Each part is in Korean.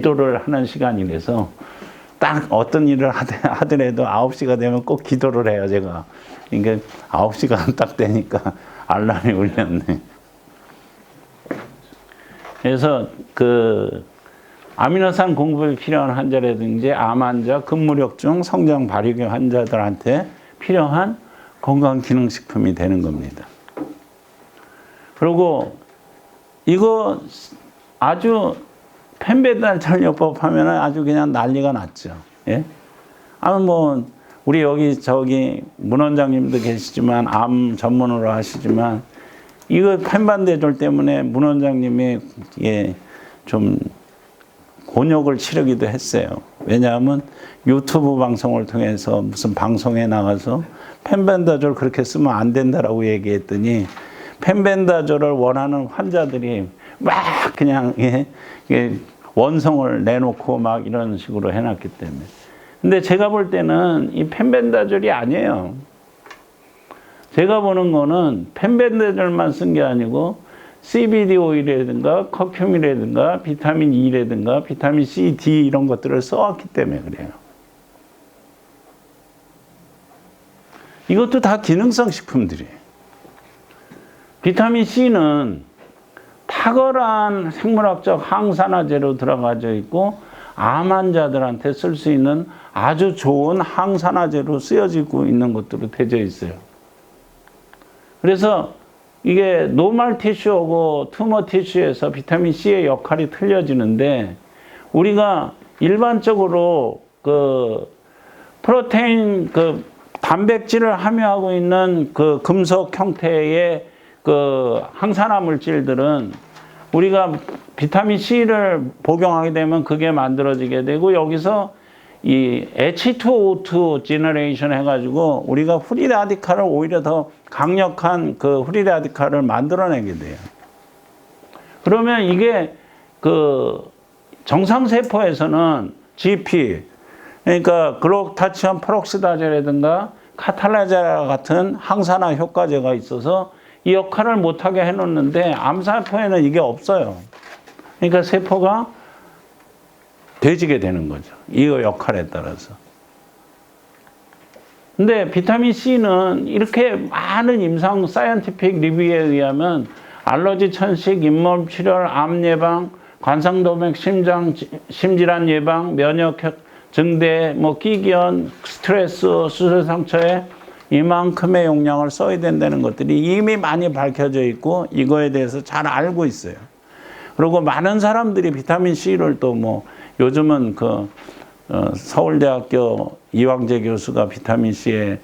기도를 하는 시간이라서 딱 어떤 일을 하더라도 9시가 되면 꼭 기도를 해요, 제가. 그러니까 9시가 딱 되니까 알람이 울렸네. 그래서 아미노산 공급이 필요한 환자라든지 암 환자, 근무력증, 성장 발육의 환자들한테 필요한 건강기능식품이 되는 겁니다. 그리고 이거 아주 펜베달전요법 하면은 아주 그냥 난리가 났죠. 예? 우리 여기 문 원장님도 계시지만 암 전문으로 하시지만 이거 펜반대절 때문에 문 원장님이 좀 곤욕을 치르기도 했어요. 왜냐하면 유튜브 방송을 통해서 무슨 방송에 나가서 펜반다졸 그렇게 쓰면 안 된다라고 얘기했더니 펜반다졸을 원하는 환자들이 막 그냥 원성을 내놓고 막 이런 식으로 해놨기 때문에. 근데 제가 볼 때는 이 펜반다졸이 아니에요. 제가 보는 거는 펜반다졸만 쓴 게 아니고 CBD 오일이라든가 커큐민이라든가 비타민 E라든가 비타민 C, D 이런 것들을 써왔기 때문에 그래요. 이것도 다 기능성 식품들이에요. 비타민 C는 탁월한 생물학적 항산화제로 들어가져 있고 암 환자들한테 쓸 수 있는 아주 좋은 항산화제로 쓰여지고 있는 것들로 되어 있어요. 그래서 이게 노멀 티슈하고 투머 티슈에서 비타민 C의 역할이 틀려지는데 우리가 일반적으로 프로테인 단백질을 함유하고 있는 금속 형태의 항산화 물질들은 우리가 비타민 C를 복용하게 되면 그게 만들어지게 되고 여기서 이 H2O2 제너레이션 해가지고 우리가 프리 라디칼을 오히려 더 강력한 프리 라디칼을 만들어내게 돼요. 그러면 이게 정상세포에서는 GP, 그러니까 글루타치온 페록시다제라든가 카탈라제라 같은 항산화 효과제가 있어서 이 역할을 못하게 해놓는데 암세포에는 이게 없어요. 그러니까 세포가 돼지게 되는 거죠. 이 역할에 따라서. 근데 비타민 C는 이렇게 많은 임상 사이언티픽 리뷰에 의하면 알러지 천식, 잇몸 출혈, 암 예방, 관상동맥 심질환 예방, 면역 증대, 끼기현, 스트레스, 수술 상처에 이만큼의 용량을 써야 된다는 것들이 이미 많이 밝혀져 있고 이거에 대해서 잘 알고 있어요. 그리고 많은 사람들이 비타민 C를 또 요즘은 서울대학교 이왕재 교수가 비타민 C에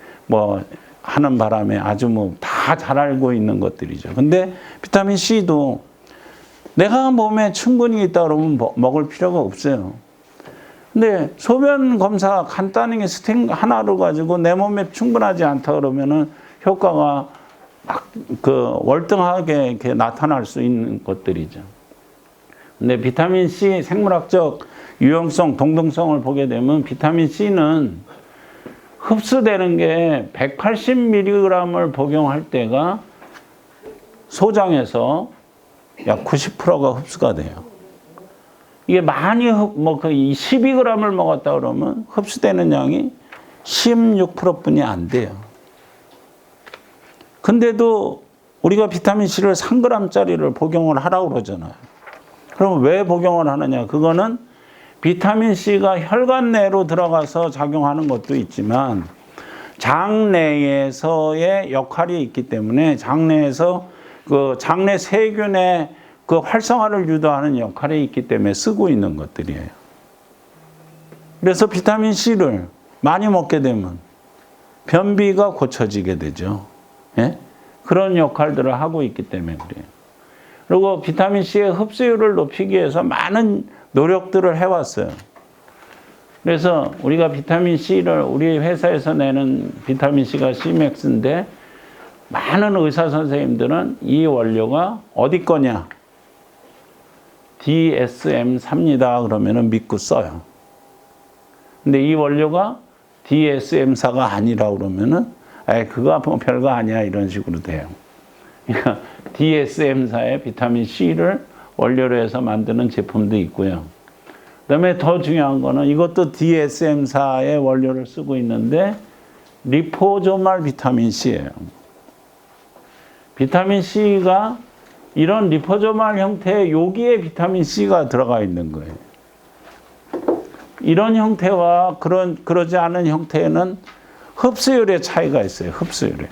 하는 바람에 아주 다 잘 알고 있는 것들이죠. 근데 비타민 C도 내가 몸에 충분히 있다 그러면 먹을 필요가 없어요. 근데 소변 검사 간단하게 스팅 하나로 가지고 내 몸에 충분하지 않다 그러면은 효과가 막 월등하게 이렇게 나타날 수 있는 것들이죠. 근데 비타민 C 생물학적 유용성, 동등성을 보게 되면 비타민 C는 흡수되는 게 180mg을 복용할 때가 소장에서 약 90%가 흡수가 돼요. 이게 많이 12g을 먹었다 그러면 흡수되는 양이 16%뿐이 안 돼요. 근데도 우리가 비타민 C를 3g짜리를 복용을 하라고 그러잖아요. 그럼 왜 복용을 하느냐? 그거는 비타민 C가 혈관 내로 들어가서 작용하는 것도 있지만 장내에서의 역할이 있기 때문에 장내에서 장내 세균의 활성화를 유도하는 역할이 있기 때문에 쓰고 있는 것들이에요. 그래서 비타민 C를 많이 먹게 되면 변비가 고쳐지게 되죠. 예? 그런 역할들을 하고 있기 때문에 그래요. 그리고 비타민 C의 흡수율을 높이기 위해서 많은 노력들을 해왔어요. 그래서 우리가 비타민 C를 우리 회사에서 내는 비타민 C가 C맥스인데 많은 의사 선생님들은 이 원료가 어디 거냐? DSM-4입니다. 그러면은 믿고 써요. 근데 이 원료가 DSM-4가 아니라 그러면은 그거 별거 아니야 이런 식으로 돼요. 그러니까 DSM-4의 비타민 C를 원료로 해서 만드는 제품도 있고요. 그다음에 더 중요한 거는 이것도 DSM-4의 원료를 쓰고 있는데 리포조말 비타민 C예요. 비타민 C가 이런 리포조말 형태의 여기에 비타민 C가 들어가 있는 거예요. 이런 형태와 그러지 않은 형태에는 흡수율의 차이가 있어요. 흡수율에.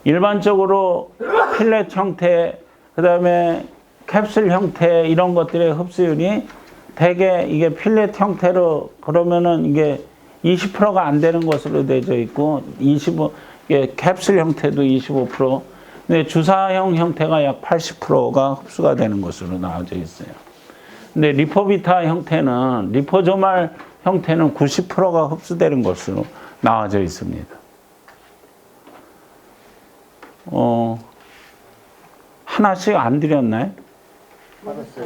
일반적으로 필렛 형태, 그다음에 캡슐 형태 이런 것들의 흡수율이 대개 이게 필렛 형태로 그러면은 이게 20%가 안 되는 것으로 되어 있고 25 이게 캡슐 형태도 25%, 근데 주사형 형태가 약 80%가 흡수가 되는 것으로 나와져 있어요. 근데 리포비타 형태는 리포조말 형태는 90%가 흡수되는 것으로 나와져 있습니다. 하나씩 안 드렸나요?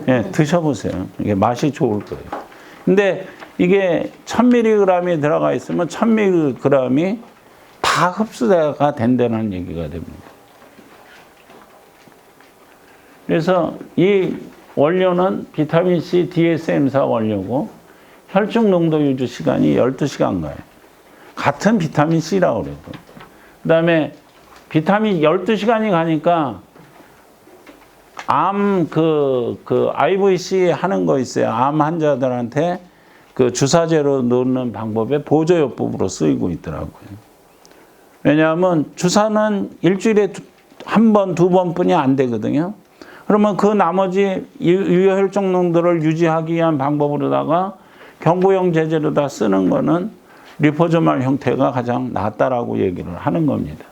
예, 드셔보세요. 이게 맛이 좋을 거예요. 근데 이게 1000mg이 들어가 있으면 1000mg이 다 흡수가 된다는 얘기가 됩니다. 그래서 이 원료는 비타민C DSM-4 원료고 혈중 농도 유지 시간이 12시간 가요. 같은 비타민C라고 그래요. 그 다음에 비타민 12시간이 가니까 암 IVC 하는 거 있어요. 암 환자들한테 그 주사제로 놓는 방법의 보조요법으로 쓰이고 있더라고요. 왜냐하면 주사는 일주일에 한 번, 두 번뿐이 안 되거든요. 그러면 그 나머지 유효혈중 농도를 유지하기 위한 방법으로다가 경구용 제제로다 쓰는 거는 리포조말 형태가 가장 낫다라고 얘기를 하는 겁니다.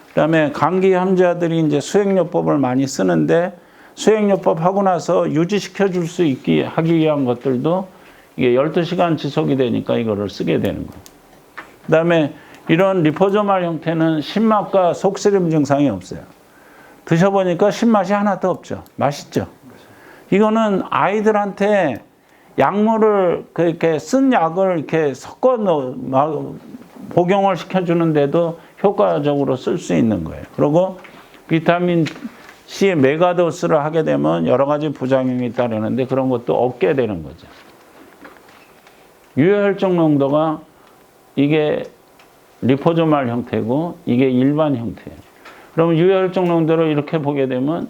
그 다음에 감기 환자들이 이제 수행요법을 많이 쓰는데 수행요법 하고 나서 유지시켜 줄 수 있게 하기 위한 것들도 이게 12시간 지속이 되니까 이거를 쓰게 되는 거예요. 그 다음에 이런 리포조말 형태는 신맛과 속쓰림 증상이 없어요. 드셔보니까 신맛이 하나도 없죠. 맛있죠. 이거는 아이들한테 약물을 그렇게 쓴 약을 이렇게 섞어 복용을 시켜주는데도 효과적으로 쓸 수 있는 거예요. 그리고 비타민 C의 메가도스를 하게 되면 여러 가지 부작용이 따르는데 그런 것도 없게 되는 거죠. 유효혈중 농도가 이게 리포조말 형태고 이게 일반 형태예요. 그러면 유효혈중 농도를 이렇게 보게 되면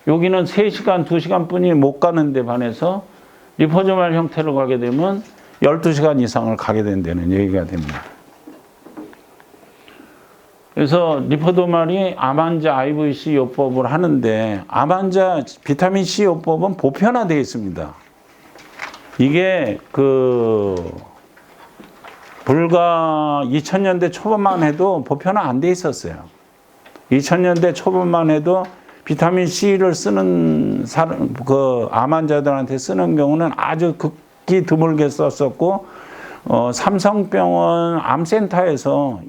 여기는 3시간, 2시간 뿐이 못 가는데 반해서 리포조말 형태로 가게 되면 12시간 이상을 가게 된다는 얘기가 됩니다. 그래서 리포조말이 암환자 IVC 요법을 하는데 암환자 비타민C 요법은 보편화되어 있습니다. 이게 불과 2000년대 초반만 해도 보편화 안 돼 있었어요. 2000년대 초반만 해도 비타민C를 쓰는 암 환자들한테 쓰는 경우는 아주 극히 드물게 썼었고, 삼성병원 암센터에서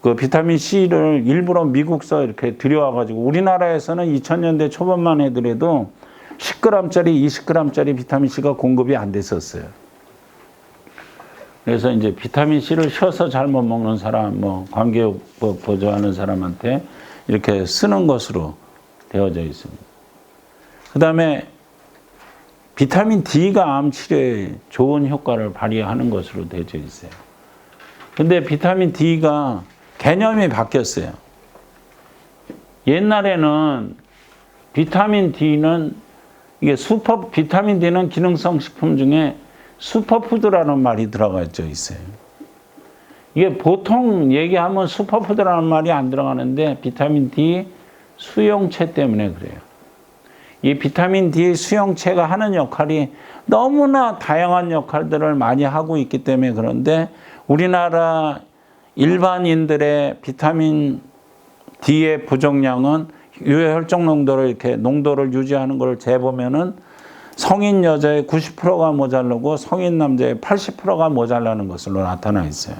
그 비타민C를 일부러 미국서 이렇게 들여와가지고 우리나라에서는 2000년대 초반만 해더라도 10g짜리, 20g짜리 비타민C가 공급이 안 됐었어요. 그래서 이제 비타민C를 쉬어서 잘못 먹는 사람, 관계요법 보조하는 사람한테 이렇게 쓰는 것으로 되어져 있습니다. 그 다음에 비타민 D가 암 치료에 좋은 효과를 발휘하는 것으로 되어져 있어요. 근데 비타민 D가 개념이 바뀌었어요. 옛날에는 비타민 D는 비타민 D는 기능성 식품 중에 슈퍼푸드라는 말이 들어가 있어요. 이게 보통 얘기하면 슈퍼푸드라는 말이 안 들어가는데 비타민 D 수용체 때문에 그래요. 이 비타민 D 수용체가 하는 역할이 너무나 다양한 역할들을 많이 하고 있기 때문에 그런데 우리나라 일반인들의 비타민 D의 부족량은 유효혈중 농도를 이렇게 농도를 유지하는 걸 재보면은 성인 여자의 90%가 모자르고 성인 남자의 80%가 모자라는 것으로 나타나 있어요.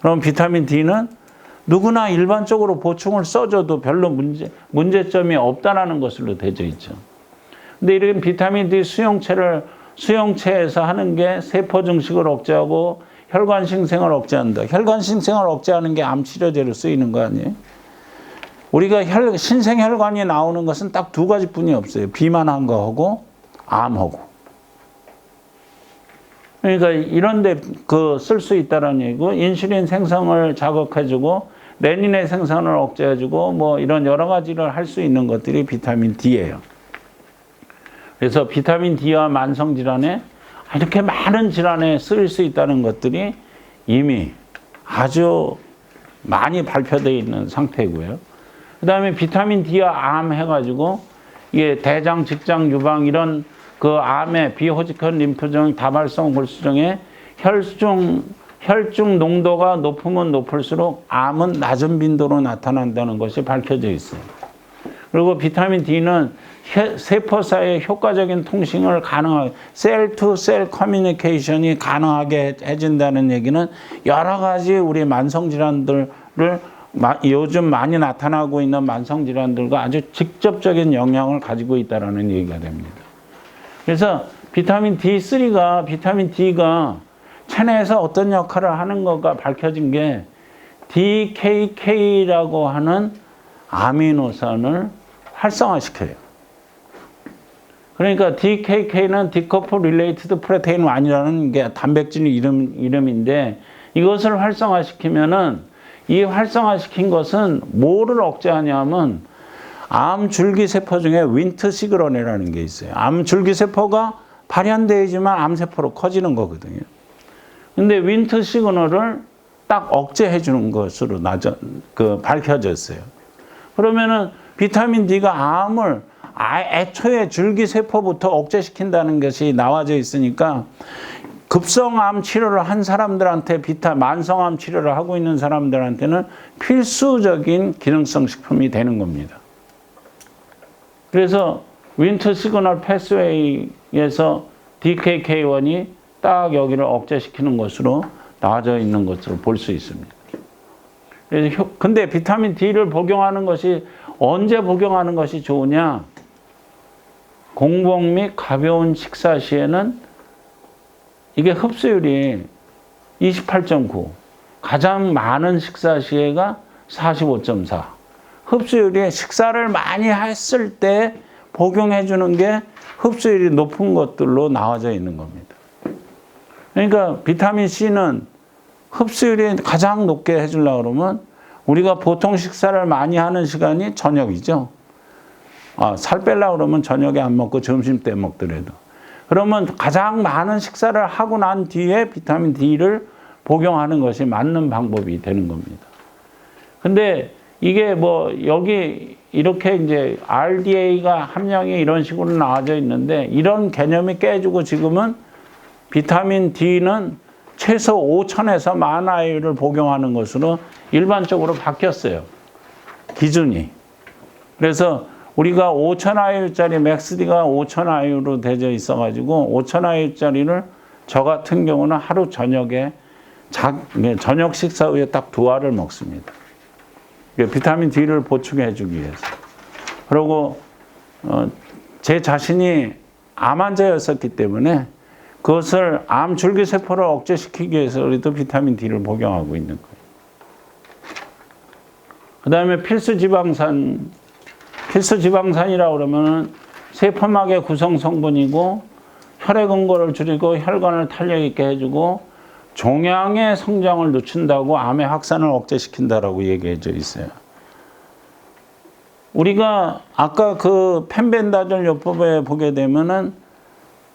그럼 비타민 D는 누구나 일반적으로 보충을 써줘도 별로 문제점이 없다라는 것으로 되어 있죠. 근데 이런 비타민 D 수용체에서 하는 게 세포 증식을 억제하고 혈관 sinh 생을 억제한다. 혈관 sinh 생을 억제하는 게 암 치료제로 쓰이는 거 아니에요? 우리가 신생혈관이 나오는 것은 딱 두 가지뿐이 없어요. 비만한 거하고 암하고. 그러니까 이런데 쓸 수 있다는 얘기고, 인슐린 생성을 자극해주고 레닌의 생산을 억제해주고 뭐 이런 여러 가지를 할 수 있는 것들이 비타민 D예요. 그래서 비타민 D와 만성 질환에 이렇게 많은 질환에 쓰일 수 있다는 것들이 이미 아주 많이 발표되어 있는 상태고요. 그 다음에 비타민 D와 암 해가지고 이게 대장, 직장, 유방 이런 그 암의 비호직한 림프종, 다발성 골수종의 혈중 농도가 높으면 높을수록 암은 낮은 빈도로 나타난다는 것이 밝혀져 있어요. 그리고 비타민 D는 세포 사이의 효과적인 통신을 가능하게, 셀 투 셀 커뮤니케이션이 가능하게 해준다는 얘기는 여러 가지 우리 만성질환들을 요즘 많이 나타나고 있는 만성질환들과 아주 직접적인 영향을 가지고 있다는 얘기가 됩니다. 그래서 비타민 D3가, 비타민 D가 체내에서 어떤 역할을 하는 것가 밝혀진 게 DKK라고 하는 아미노산을 활성화시켜요. 그러니까 DKK는 디커플 릴레이티드 프로테인 1이라는 게 단백질 이름인데, 이것을 활성화시키면은 이 활성화시킨 것은 뭐를 억제하냐면 암 줄기세포 중에 윈트 시그널이라는 게 있어요. 암 줄기세포가 발현되지만 암세포로 커지는 거거든요. 근데 윈트 시그널을 딱 억제해 주는 것으로 밝혀졌어요. 그러면은 비타민 D가 암을 애초에 줄기세포부터 억제시킨다는 것이 나와져 있으니까 급성암 치료를 한 사람들한테, 만성암 치료를 하고 있는 사람들한테는 필수적인 기능성 식품이 되는 겁니다. 그래서 윈트 시그널 패스웨이에서 DKK1이 딱 여기를 억제시키는 것으로 나와져 있는 것으로 볼 수 있습니다. 그래서 근데 비타민 D를 복용하는 것이 언제 복용하는 것이 좋으냐? 공복 및 가벼운 식사 시에는 이게 흡수율이 28.9, 가장 많은 식사 시에가 45.4. 흡수율이 식사를 많이 했을 때 복용해 주는 게 흡수율이 높은 것들로 나와져 있는 겁니다. 그러니까 비타민 C는 흡수율이 가장 높게 해주려고 그러면 우리가 보통 식사를 많이 하는 시간이 저녁이죠. 살 빼려고 그러면 저녁에 안 먹고 점심 때 먹더라도. 그러면 가장 많은 식사를 하고 난 뒤에 비타민 D를 복용하는 것이 맞는 방법이 되는 겁니다. 근데 이게 뭐 여기 이렇게 이제 RDA가 함량이 이런 식으로 나와져 있는데, 이런 개념이 깨지고 지금은 비타민 D는 최소 5,000에서 10,000IU를 복용하는 것으로 일반적으로 바뀌었어요. 기준이. 그래서 우리가 5,000IU짜리 맥스디가 5,000IU로 되어 있어가지고 5,000IU짜리를 저 같은 경우는 하루 저녁에 저녁 식사 후에 딱 2알을 먹습니다. 비타민 D를 보충해 주기 위해서. 그리고 제 자신이 암 환자였었기 때문에 그것을 암 줄기세포를 억제시키기 위해서 우리도 비타민 D를 복용하고 있는 거예요. 그 다음에 필수지방산이라고 그러면은 세포막의 구성 성분이고 혈액 응고를 줄이고 혈관을 탄력 있게 해주고 종양의 성장을 늦춘다고 암의 확산을 억제시킨다라고 얘기해져 있어요. 우리가 아까 그 펜벤다졸 요법에 보게 되면은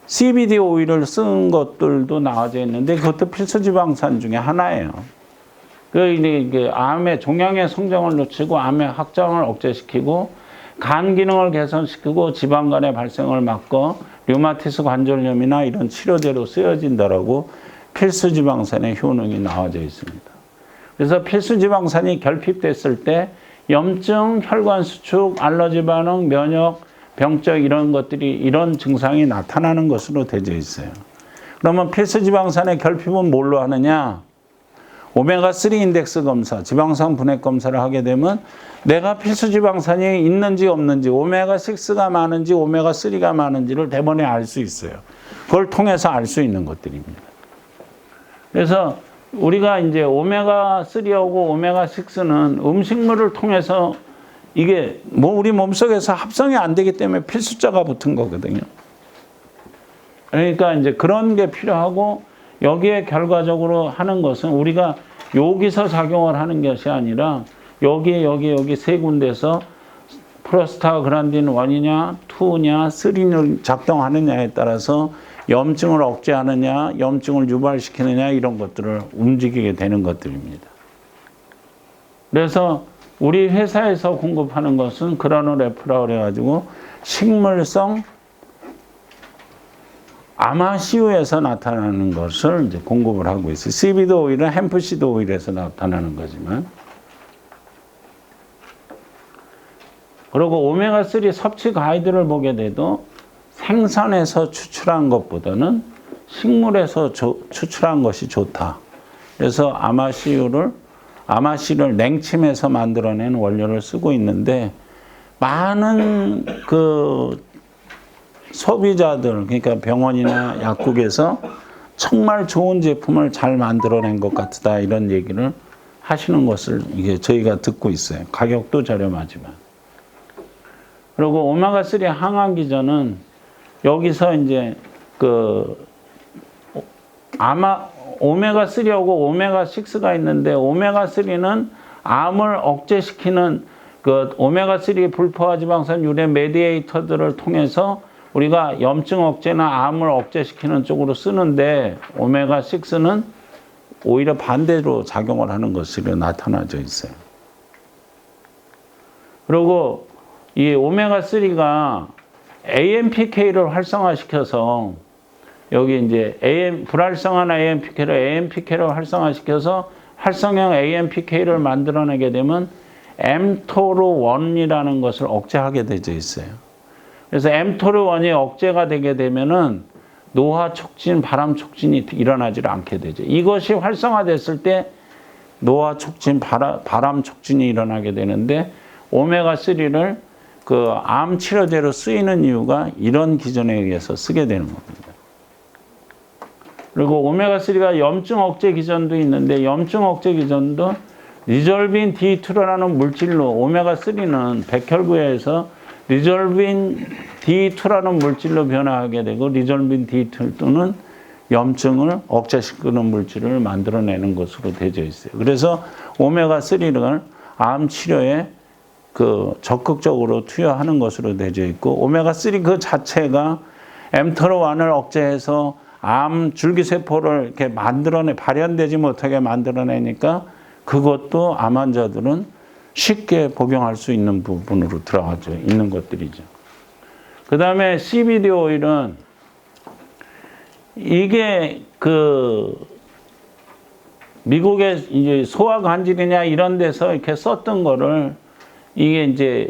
CBD 오일을 쓴 것들도 나와져 있는데 그것도 필수지방산 중에 하나예요. 이게 암의 종양의 성장을 늦추고 암의 확장을 억제시키고 간 기능을 개선시키고 지방간의 발생을 막고 류마티스 관절염이나 이런 치료제로 쓰여진다라고 필수지방산의 효능이 나와져 있습니다. 그래서 필수지방산이 결핍됐을 때 염증, 혈관 수축, 알러지 반응, 면역, 병적 이런 것들이 이런 증상이 나타나는 것으로 되어 있어요. 그러면 필수지방산의 결핍은 뭘로 하느냐? 오메가3 인덱스 검사, 지방산 분해 검사를 하게 되면 내가 필수지방산이 있는지 없는지, 오메가6가 많은지 오메가3가 많은지를 대번에 알 수 있어요. 그걸 통해서 알 수 있는 것들입니다. 그래서 우리가 이제 오메가3하고 오메가6는 음식물을 통해서 이게 우리 몸속에서 합성이 안 되기 때문에 필수자가 붙은 거거든요. 그러니까 이제 그런 게 필요하고 여기에 결과적으로 하는 것은 우리가 여기서 작용을 하는 것이 아니라 여기 세 군데서 프로스타그란딘 1이냐 2냐 3를 작동하느냐에 따라서 염증을 억제하느냐 염증을 유발시키느냐 이런 것들을 움직이게 되는 것들입니다. 그래서 우리 회사에서 공급하는 것은 그라놀F라고 그래가지고 식물성 아마씨유에서 나타나는 것을 이제 공급을 하고 있어요. CBD 오일은 햄프시드 오일에서 나타나는 거지만. 그리고 오메가3 섭취 가이드를 보게 돼도 생선에서 추출한 것보다는 식물에서 추출한 것이 좋다. 그래서 아마씨를 냉침해서 만들어낸 원료를 쓰고 있는데 많은 그 소비자들, 그러니까 병원이나 약국에서 정말 좋은 제품을 잘 만들어낸 것 같다 이런 얘기를 하시는 것을 이게 저희가 듣고 있어요. 가격도 저렴하지만. 그리고 오메가3 항암 기전은 여기서 이제 그 오메가3하고 오메가6가 있는데 오메가3는 암을 억제시키는 그 오메가3 불포화 지방산 유래 메디에이터들을 통해서 우리가 염증 억제나 암을 억제시키는 쪽으로 쓰는데 오메가6는 오히려 반대로 작용을 하는 것으로 나타나져 있어요. 그리고 이 오메가3가 AMPK를 활성화시켜서 여기 이제 불활성한 AMPK를 활성화시켜서 활성형 AMPK를 만들어내게 되면 mTOR1이라는 것을 억제하게 되어 있어요. 그래서 mTOR1이 억제가 되게 되면은 노화 촉진, 바람 촉진이 일어나지 않게 되죠. 이것이 활성화됐을 때 노화 촉진, 바람 촉진이 일어나게 되는데 오메가3를 그 암 치료제로 쓰이는 이유가 이런 기전에 의해서 쓰게 되는 겁니다. 그리고 오메가3가 염증 억제 기전도 있는데 염증 억제 기전도 리졸빈 D2라는 물질로 오메가3는 백혈구에서 리졸빈 D2라는 물질로 변화하게 되고 리졸빈 D2는 염증을 억제시키는 물질을 만들어내는 것으로 되어 있어요. 그래서 오메가3를 암 치료에 그 적극적으로 투여하는 것으로 되어 있고 오메가3 그 자체가 mTOR1을 억제해서 암 줄기세포를 이렇게 발현되지 못하게 만들어내니까 그것도 암 환자들은 쉽게 복용할 수 있는 부분으로 들어가져 있는 것들이죠. 그 다음에 CBD 오일은 이게 그 미국의 이제 소아관절이냐 이런 데서 이렇게 썼던 거를 이게 이제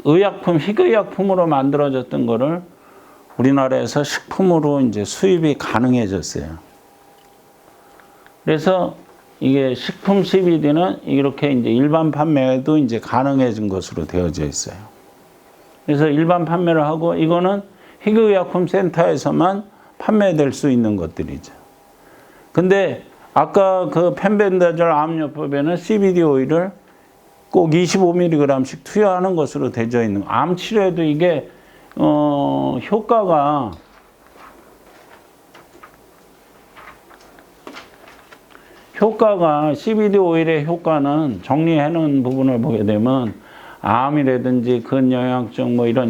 희귀의약품으로 만들어졌던 거를 우리나라에서 식품으로 이제 수입이 가능해졌어요. 그래서 이게 식품 CBD는 이렇게 이제 일반 판매도 이제 가능해진 것으로 되어져 있어요. 그래서 일반 판매를 하고 이거는 희귀의약품 센터에서만 판매될 수 있는 것들이죠. 근데 아까 그 펜벤다졸 암요법에는 CBD 오일을 꼭 25mg씩 투여하는 것으로 되어 있는 암 치료에도 이게 효과가 CBD 오일의 효과는 정리해 놓은 부분을 보게 되면 암이라든지 근영양증 뭐 이런